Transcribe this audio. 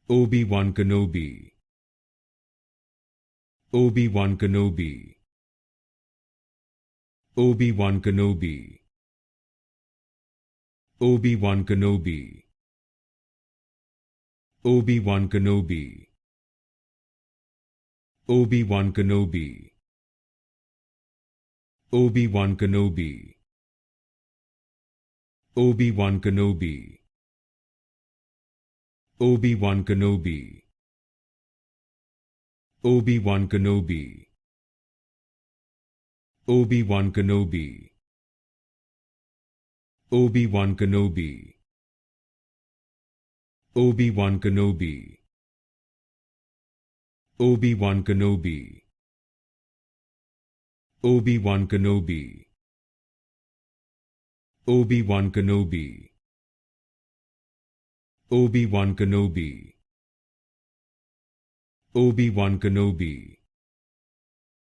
Obi-Wan Kenobi. Obi-Wan Kenobi. Obi-Wan Kenobi. Obi-Wan Kenobi. Obi-Wan Kenobi. Obi-Wan Kenobi. Obi-Wan Kenobi. Obi-Wan Kenobi. Obi-Wan Kenobi. Obi-Wan Kenobi. Obi-Wan Kenobi. Obi-Wan Kenobi. Obi-Wan Kenobi. Obi-Wan Kenobi. Obi-Wan Kenobi. Obi-Wan Kenobi. Obi-Wan Kenobi. Obi-Wan Kenobi.